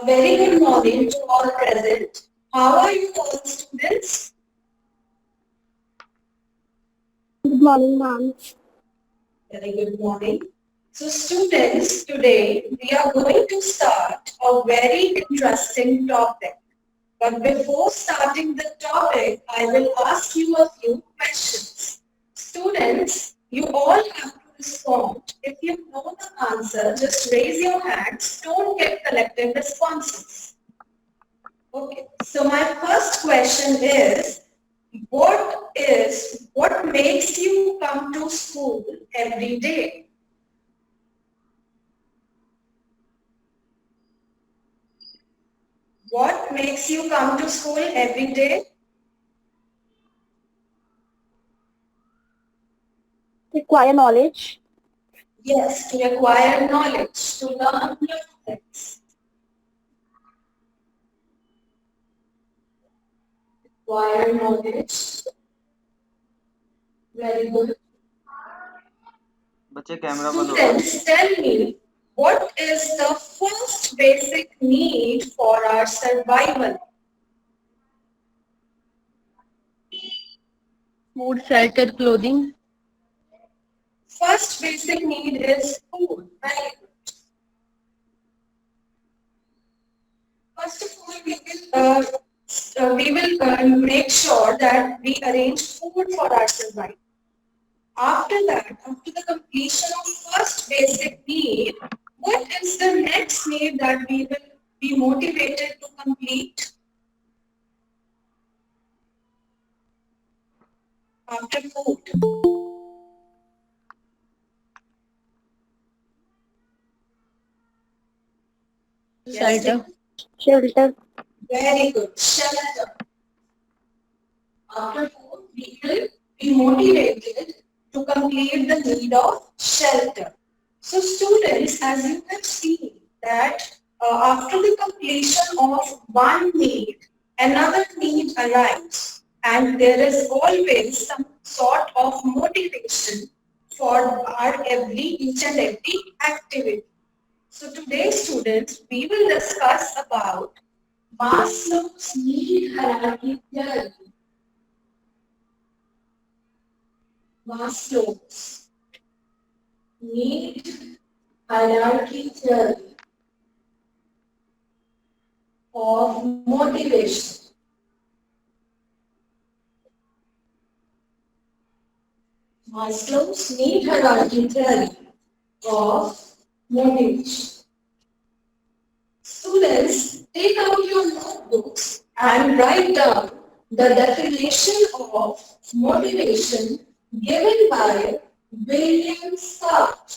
A very good morning to all present. How are you all students? Good morning, ma'am. Very good morning. So students, today we are going to start a very interesting topic. But before starting the topic, I will ask you a few questions. Students, you all have to respond. If you know the answer, just raise your hands. Don't get collective responses. Okay, so my first question is, what makes you come to school every day? What makes you come to school every day? Require knowledge. Yes, to acquire knowledge, to learn new things. Acquire knowledge. Very good. बच्चे camera बंद होगा Students, tell me, what is the first basic need for our survival? Food, shelter, clothing. First basic need is food. Very good. First of all, we will make sure that we arrange food for our survival. After that, after the completion of first basic need, what is the next need that we will be motivated to complete? After food. Yes, Shelter. Shelter. very good. Shelter. After food, we will be motivated to complete the need of shelter. So students, as you have seen that after the completion of one need, another need arrives and there is always some sort of motivation for our each and every activity. So today students, we will discuss about Maslow's need hierarchy theory. Maslow's need hierarchy theory of motivation. Maslow's need hierarchy theory of motivation. Students, take out your notebooks and write down the definition of motivation given by William Scott.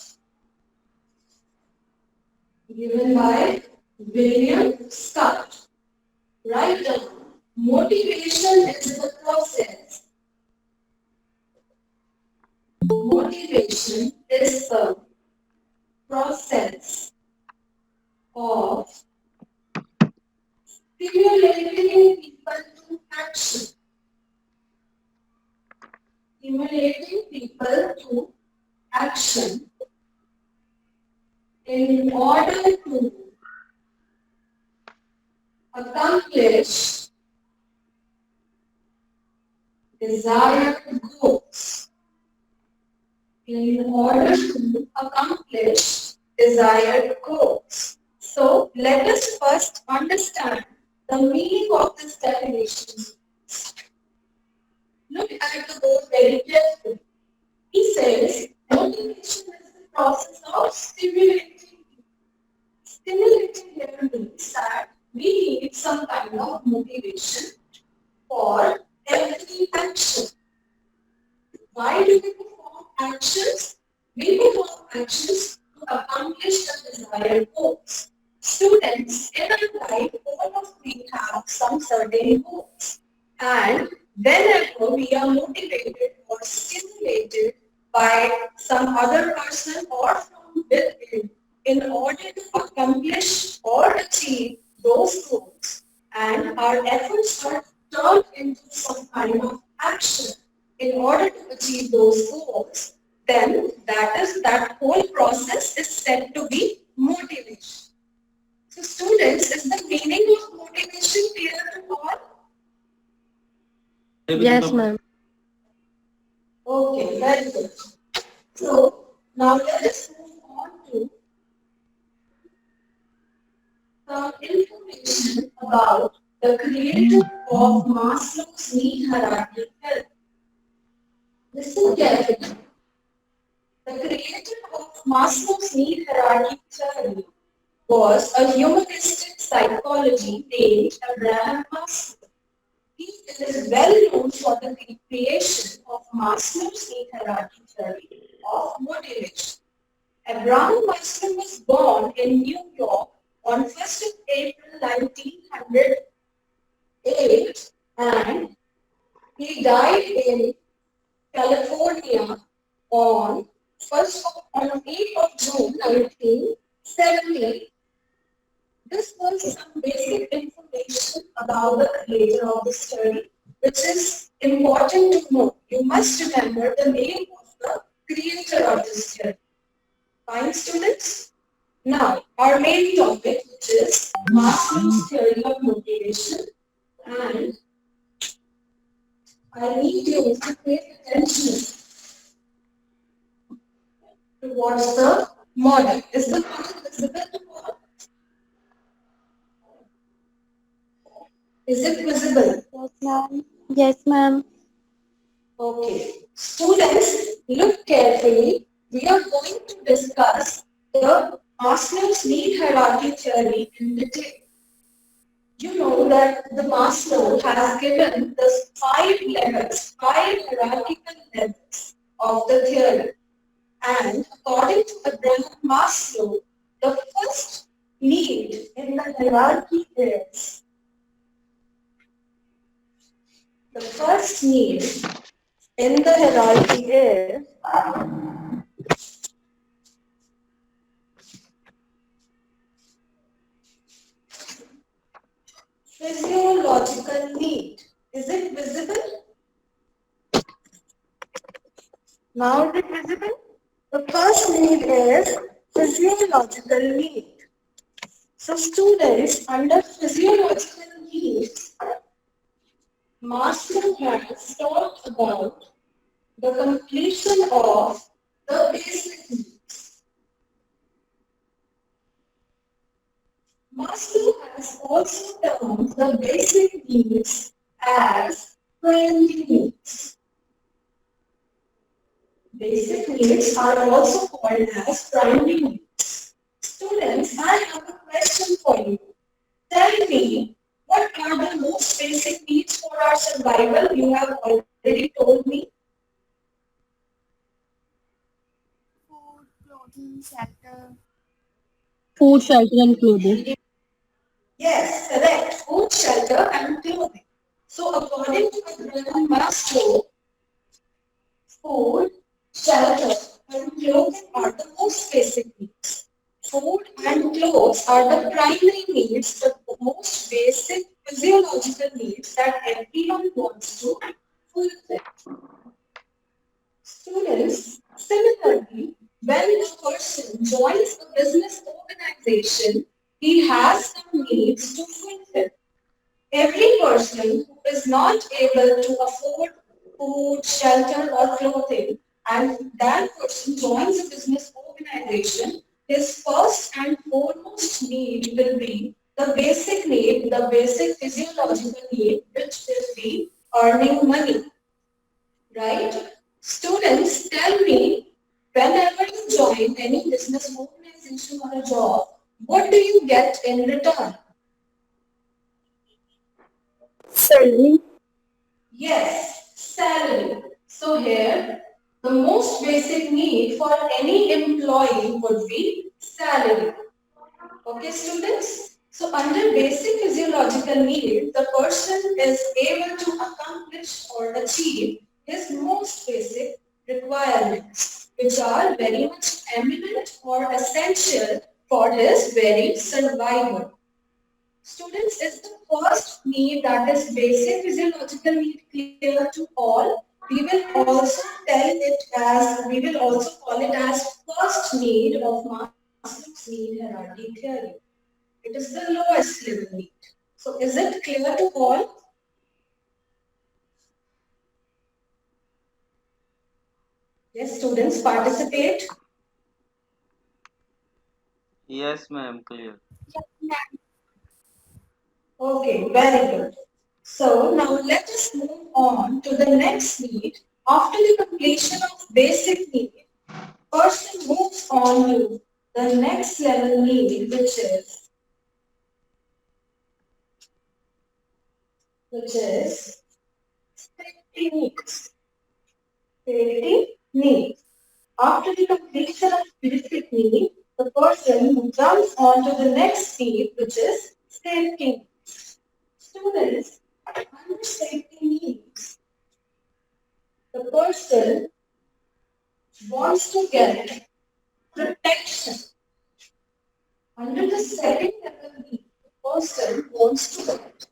Given by William Scott. Write down. Motivation is the process. Motivation is the process of stimulating people to action. Stimulating people to action in order to accomplish desired goals. In order to accomplish desired goals. So let us first understand the meaning of this definition. Look at the word very carefully. He says motivation is the process of stimulating. Stimulating here means that we need some kind of motivation for every action. Why do we perform actions? We perform actions to accomplish the desired goals. Students, in our life, all of we have some certain goals. And whenever we are motivated or stimulated by some other person or from within in order to accomplish or achieve those goals, and our efforts are turned into some kind of action in order to achieve those goals, then that whole process is said to be motivation. So students, is the meaning of motivation clear to all? Yes, ma'am. Okay, very good. So now let us move on to some information about the creator of Maslow's need hierarchy theory. Listen carefully. The creator of Maslow's need hierarchy theory was a humanistic psychology named Abraham Maslow. He is well known for the creation of Maslow's need hierarchy theory of motivation. Abraham Maslow was born in New York on 1st of April 1908 and he died in California on 8th of June 1970. This was some basic information about the creator of the study, which is important to know. You must remember the name of the creator of this study. Fine, students? Now, our main topic, which is Maslow's theory of motivation, and I need you to pay attention towards the model. Is the model visible to all? Is it visible? Yes, ma'am. Yes, ma'am. Okay. Students, look carefully. We are going to discuss the Maslow's need hierarchy theory in detail. You know that the Maslow has given the 5 levels, 5 hierarchical levels of the theory. And according to Abraham Maslow, the first need in the hierarchy is the first need in the hierarchy is physiological need. Is it visible? Now is it visible? The first need is physiological need. So students, under physiological needs, Maslow has talked about the completion of the basic needs. Maslow has also termed the basic needs as primary needs. Basic needs are also called as primary needs. Students, I have a question for you. Tell me, what are the most basic needs for our survival? You have already told me. Food, clothing, shelter. Food, shelter, and clothing. Yes, correct. Food, shelter, and clothing. So, according to Abraham Maslow, food, shelter, and clothing are the most basic needs. Food and clothes are the primary needs, the most basic physiological needs that everyone wants to fulfill. Students, similarly, when a person joins a business organization, he has some needs to fulfill. Every person who is not able to afford food, shelter, or clothing, and that person joins a business organization, his first and foremost need will be the basic need, the basic physiological need, which will be earning money. Right? Students, tell me, whenever you join any business organization or a job, what do you get in return? Salary. Yes, salary. So here, the most basic need for any employee would be salary. Okay, students? So under basic physiological need, the person is able to accomplish or achieve his most basic requirements, which are very much eminent or essential for his very survival. Students, is the first need, that is basic physiological need, clear to all? We will also call it as first need of Maslow's need hierarchy theory. It is the lowest level need. So is it clear to all? Yes, students participate. Yes, ma'am, clear. Okay, very good. So now let us move on to the next need. After the completion of basic need, person moves on to the next level need, which is safety needs. Safety needs. After the completion of basic need, the person jumps on to the next need, which is safety needs. Students, under safety needs, the person wants to get protection. Under the second level need, the person wants to get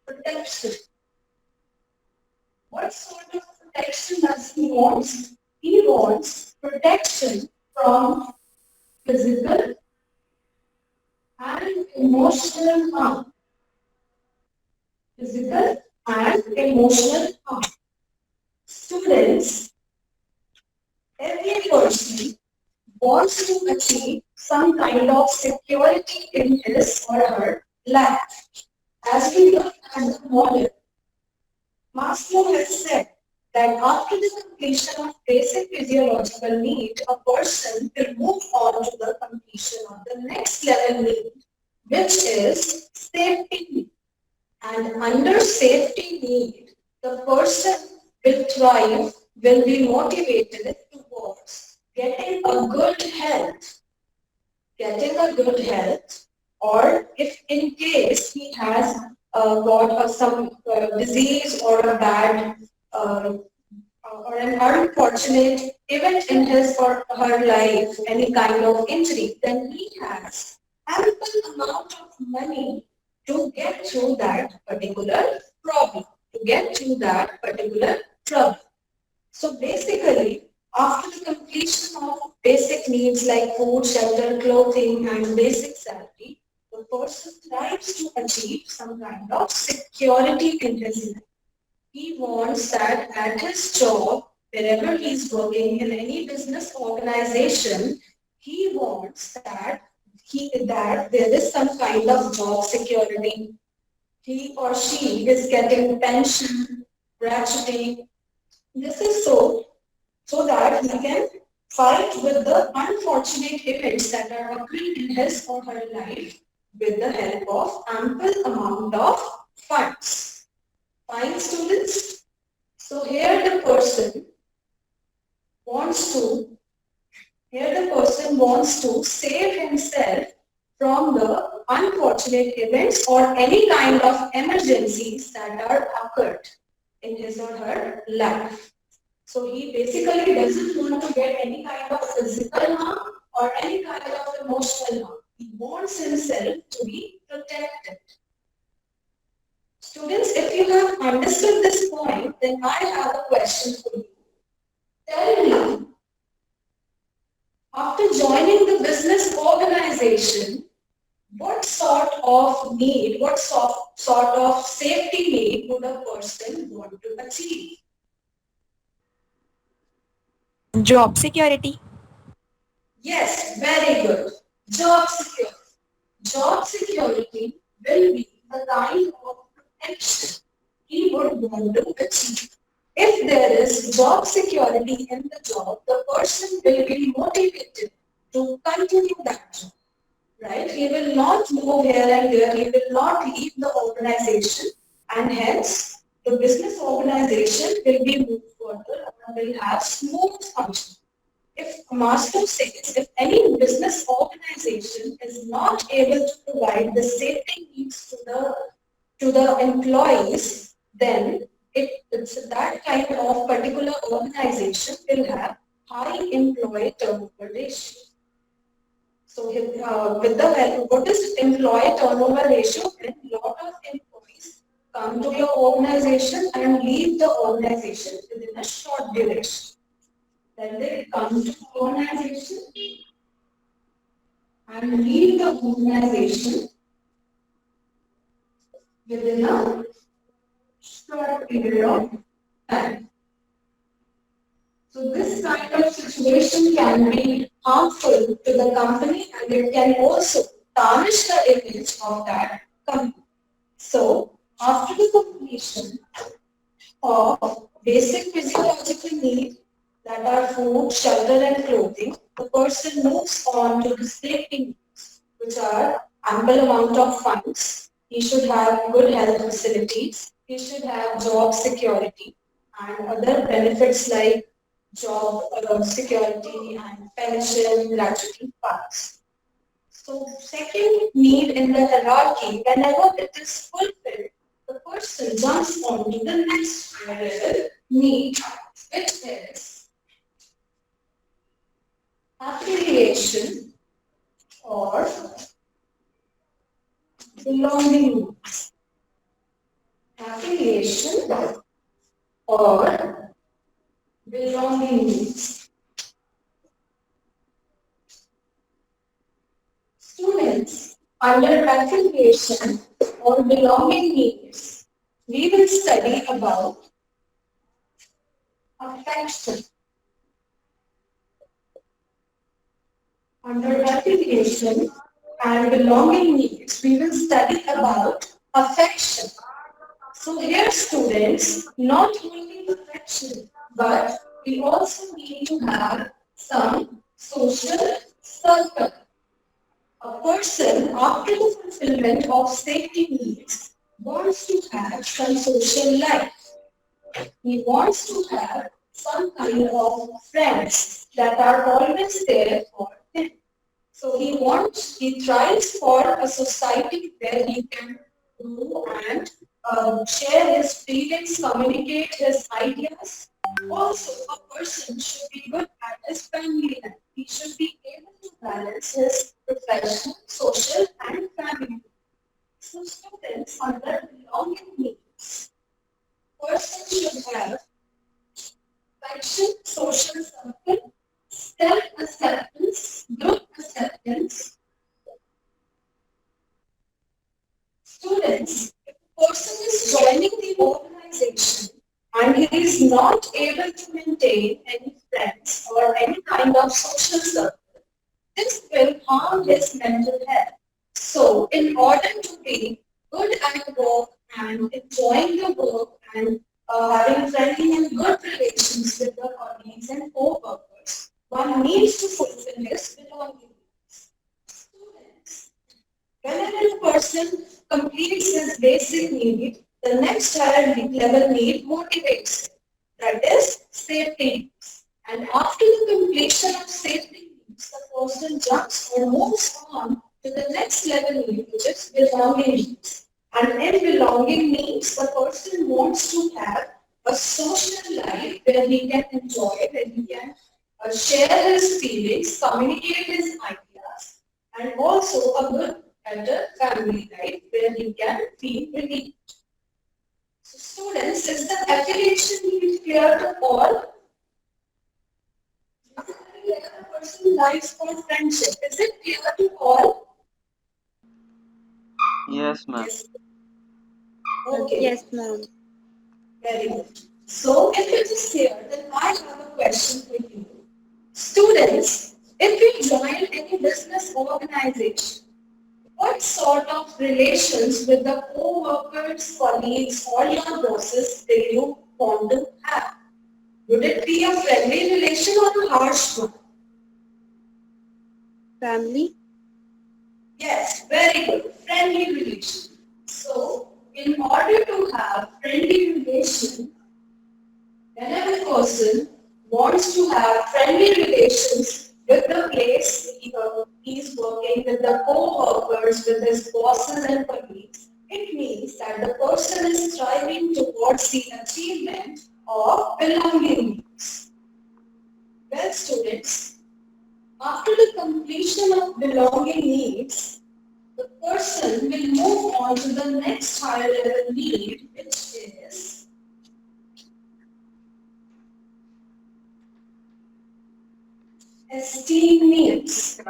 protection. What sort of protection does he want? He wants protection from physical and emotional harm. Physical and emotional harm. Students, every person wants to achieve some kind of security in his or her life. As we look at the model, Maslow has said that after the completion of basic physiological need, a person will move on to the completion of the next level need, which is safety need. And under safety need, the person will thrive, will be motivated towards getting a good health, or if in case he has got some disease or a bad or an unfortunate event in his or her life, any kind of injury, then he has ample amount of money to get through that particular problem, to get through that particular trouble. So basically, after the completion of basic needs like food, shelter, clothing, and basic salary, the person tries to achieve some kind of security in his life. He wants that at his job, wherever he's working in any business organization, he wants that there is some kind of job security. He or she is getting pension, gratuity. This is so that he can fight with the unfortunate events that are occurring in his or her life with the help of ample amount of funds. Fine, students? So wants to here the person wants to save himself from the unfortunate events or any kind of emergencies that are occurred in his or her life. So he basically doesn't want to get any kind of physical harm or any kind of emotional harm. He wants himself to be protected. Students, if you have understood this point, then I have a question for you. Tell me, after joining the business organization, what sort of safety need would a person want to achieve? Job security. Yes, very good. Job security. Job security will be the kind of protection he would want to achieve. If there is job security in the job, the person will be motivated to continue that job, right? He will not move here and there, he will not leave the organization, and hence the business organization will be moved further and will have smooth function. If Maslow says if any business organization is not able to provide the safety needs to the employees, then it's that kind of particular organization will have high employee turnover ratio. So with the help, what is employee turnover ratio? When a lot of employees come to your organization and leave the organization within a short duration. Then they come to the organization and lead the organization within a short period of time. So this kind of situation can be harmful to the company and it can also tarnish the image of that company. So after the completion of basic physiological needs that are food, shelter and clothing, the person moves on to the safety needs, which are ample amount of funds. He should have good health facilities. He should have job security and other benefits like job security and pension, gratuity funds. So second need in the hierarchy, whenever it is fulfilled, the person jumps on to the next level need, which is affiliation or belonging needs. Affiliation or belonging needs. Students under affiliation or belonging needs, we will study about affection. Under affiliation and belonging needs, we will study about affection. So here students, not only affection, but we also need to have some social circle. A person after the fulfillment of safety needs wants to have some social life. He wants to have some kind of friends that are always there for him. So he tries for a society where he can go and share his feelings, communicate his ideas. Also, a person should be good at his family life. He should be able to balance his professional, social, and family. So, students under belonging needs, person should have passion, social circle, self-acceptance, group acceptance. Students, if a person is joining the organization and he is not able to maintain any friends or any kind of social circle, this will harm his mental health. So, in order to be good at work and enjoying the work and having friendly and good relations with the colleagues and co-workers, one needs to fulfill his belonging. Students, whenever a person completes his basic need, the next higher level need motivates him. That is safety needs. And after the completion of safety needs, the person jumps or moves on to the next level need, which is belonging needs. And in belonging needs, the person wants to have a social life where he can enjoy, where he can share his feelings, communicate his ideas, and also a good better family life where he can feel relieved. So students, is the affiliation need clear to all? Where a person lies for friendship, is it clear to all? Yes, ma'am. Yes. Okay, Yes, ma'am. very good. So if it is clear, then I have a question for you. Students, if you join any business organization, what sort of relations with the co-workers, colleagues, or your bosses do you want to have? Would it be a friendly relation or a harsh one? Family. Yes, very good. Friendly relation. So, in order to have friendly relation, whenever a person wants to have friendly relations with the place he is working, with the co-workers, with his bosses and colleagues, it means that the person is striving towards the achievement of belonging needs. Well, students, after the completion of belonging needs, the person will move on to the next higher level need, which is esteem needs.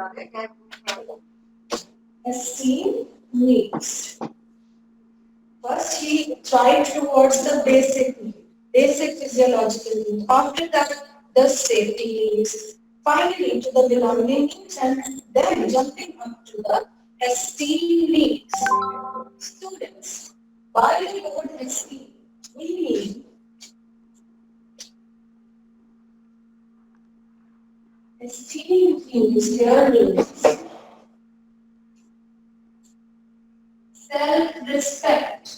esteem needs. First, he tried towards the basic physiological need. After that, the safety needs. Finally, to the belonging needs, and then jumping up to the esteem needs. Students, by the word esteem, we mean esteem means here means self-respect.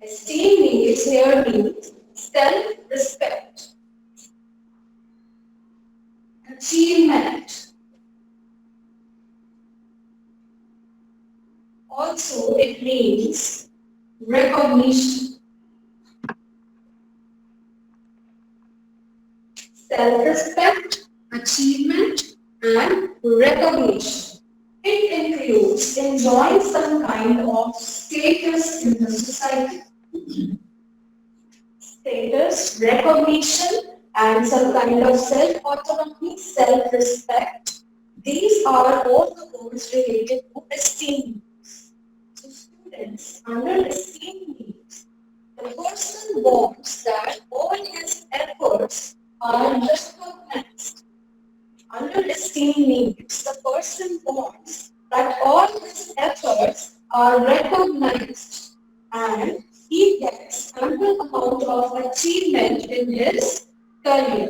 Esteem needs here means self-respect, achievement. Also, it means recognition, self-respect, achievement, and recognition. It includes enjoying some kind of status in the society. Status, recognition, and some kind of self-autonomy, self-respect. These are all the words related to esteem. So students, under esteem needs, the person wants that all his efforts are recognized. Under esteem needs, the person wants that all his efforts are recognized and he gets ample amount of achievement in his career.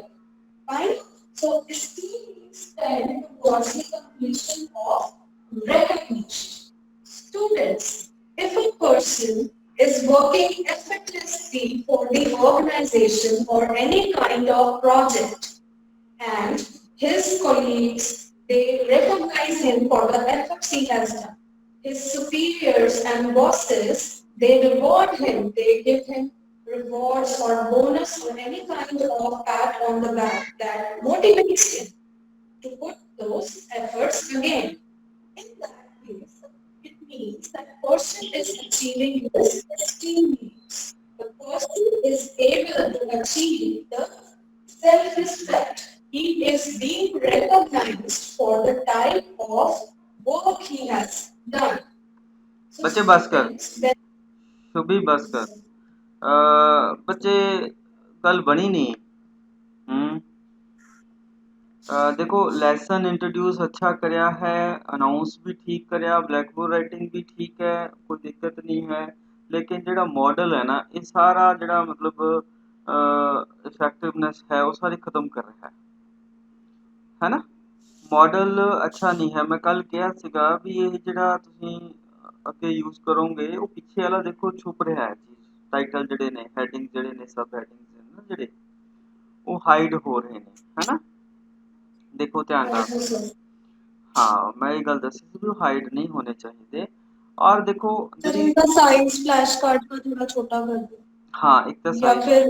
Fine? So esteem needs tend towards the completion of recognition. Students, if a person is working effortlessly for the organization or any kind of project, and his colleagues, they recognize him for the efforts he has done. His superiors and bosses, they reward him, they give him rewards or bonus or any kind of pat on the back that motivates him to put those efforts again. In that case, it means that person is achieving his esteem needs. The person is able to achieve the self-respect. He is being recognized for the type of work he has done. So बच्चे बस कर students, when Shubhi बस कर बच्चे कल बनी नहीं हम्म देखो लेसन इंट्रोड्यूस अच्छा करया है अनाउंस भी ठीक करया ब्लैक बोर्ड राइटिंग भी ठीक है कोई दिक्कत नहीं है लेकिन जेड़ा मॉडल है ना ये सारा जेड़ा मतलब इफेक्टिवनेस है वो सारी खत्म कर रहा है ना मॉडल अच्छा नहीं है मैं कल कहा सीगा भी ये जेड़ा तुसी ਅੱਗੇ यूज करोगे वो पिछे वाला देखो छुप रहा है चीज टाइटल ਜਿਹੜੇ ਨੇ ਹੈਡਿੰਗ ਜਿਹੜੇ ਨੇ सब ਹੈਡਿੰग्स ਨੇ ਨਾ ਜਿਹੜੇ ਉਹ ਹਾਈਡ ਹੋ ਰਹੇ ਨੇ ਹੈਨਾ देखो ध्यान ਨਾਲ हाँ मैं ये गल दसी थी भी हाइड नहीं होने चाहिए और देखो सर इनका साइज फ्लैश कार्ड का थोड़ा छोटा कर दो हाँ एक तो या साइज फिर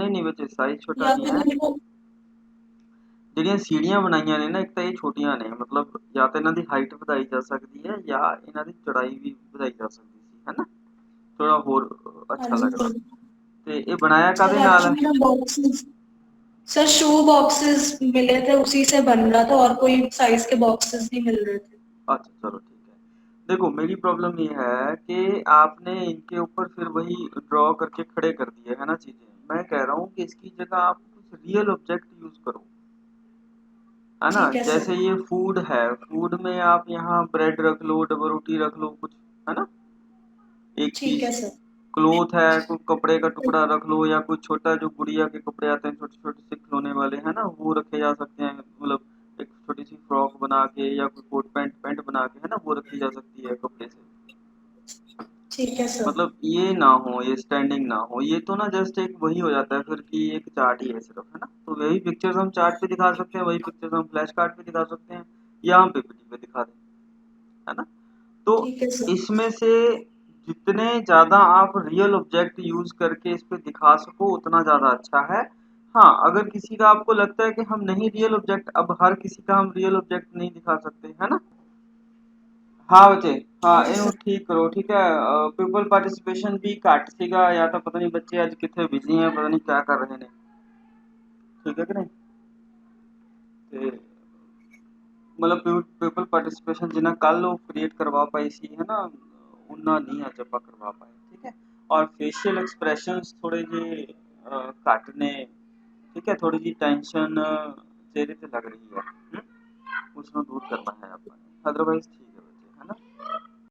नहीं बच्चे साइज छोटा या नहीं फिर है इनको ਜਿਹੜੀਆਂ ਸੀੜੀਆਂ ਬਣਾਈਆਂ ਨੇ ਨਾ ਇੱਕ ਤਾਂ ਇਹ ਛੋਟੀਆਂ ਨੇ ਮਤਲਬ ਜਾਂ ਤਾਂ ਇਹਨਾਂ ਦੀ ਹਾਈਟ ਵਧਾਈ ਜਾ ਸਕਦੀ ਹੈ ਜਾਂ ਇਹਨਾਂ ਦੀ ਚੌੜਾਈ ਵੀ ਵਧਾਈ ਜਾ ਸਕਦੀ ਸੀ ਹੈਨਾ ਥੋੜਾ ਹੋਰ हाँ ਅੱਛਾ जी ਲੱਗਦਾ ਤੇ ਇਹ ਬਣਾਇਆ सर ਕਾਦੇ ਨਾਲ ਹੈ एक्चुअली ना बॉक्सेस सर शू बॉक्सेस मिले थे उसी से बन रहा था और कोई साइज के बॉक्सेस नहीं मिल रहे थे अच्छा चलो ठीक है देखो मेरी प्रॉब्लम ये है कि आपने इनके ऊपर फिर वही ड्रॉ करके खड़े कर दिए है ना चीजें मैं कह रहा हूँ कि इसकी जगह आप कुछ रियल ऑब्जेक्ट यूज करो है ना ठीक है सर जैसे ये फूड है फूड में आप यहाँ ब्रेड रख लो डबल रोटी रख लो कुछ है ना एक ठीक चीज है सर क्लोथ है कोई कपड़े का टुकड़ा रख लो या कोई छोटा जो गुड़िया के कपड़े आते हैं छोटे छोटे से खिलौने वाले है ना वो रखे जा सकते हैं मतलब एक छोटी सी फ्रॉक बना के या कोई कोट पैंट पैंट बना के है ना वो रखी जा सकती है कपड़े से ठीक है सर मतलब ये ना हो ये स्टैंडिंग ना हो ये तो ना जस्ट एक वही हो जाता है फिर कि एक चार्ट ही है सिर्फ है ना तो वही पिक्चर्स हम चार्ट पे दिखा सकते हैं वही पिक्चर्स हम फ्लैश कार्ड पे दिखा सकते हैं या हम पीपीटी पे दिखा दें है ना तो ठीक है सर इसमें से जितने ज्यादा आप रियल ऑब्जेक्ट यूज करके इस पे दिखा सको उतना ज्यादा अच्छा है हाँ अगर किसी का आपको लगता है कि हम नहीं रियल ऑब्जेक्ट अब हर किसी का हम रियल ऑब्जेक्ट नहीं दिखा सकते है ना हाँ बच्चे हाँ हाँ जी ਇਹਨੂੰ सर ठीक करो ठीक है पीपल पार्टिसिपेशन भी घट ਸੀਗਾ या तो पता नहीं बच्चे ਅੱਜ ਕਿੱਥੇ बिजी हैं पता नहीं क्या कर रहे ने ठीक है कि नहीं ਤੇ ਮਤਲਬ ਪੀਪਲ ਪਾਰਟਿਸਿਪੇਸ਼ਨ ਜਿੰਨਾ ਕੱਲ ਉਹ ਕ੍ਰੀਏਟ ਕਰਵਾ ਪਾਈ ਸੀ ਹੈ ਨਾ, ਉਹਨਾਂ ਨਹੀਂ ਅੱਜ ਆਪਾਂ ਕਰਵਾ ਪਾਏ। ਠੀਕ ਹੈ, ਔਰ ਫੇਸ਼ੀਅਲ ਐਕਸਪ੍ਰੈਸ਼ਨਸ ਥੋੜੇ ਜਿਹੇ ਘੱਟ ਨੇ। ਠੀਕ ਹੈ, ਥੋੜੀ ਜਿਹੀ ਟੈਨਸ਼ਨ ਚਿਹਰੇ ਤੇ ਲੱਗ ਰਹੀ ਹੈ, ਉਸ ਨੂੰ ਦੂਰ ਕਰਨਾ ਹੈ ਆਪਾਂ ਨੇ, ਅਦਰਵਾਈਜ਼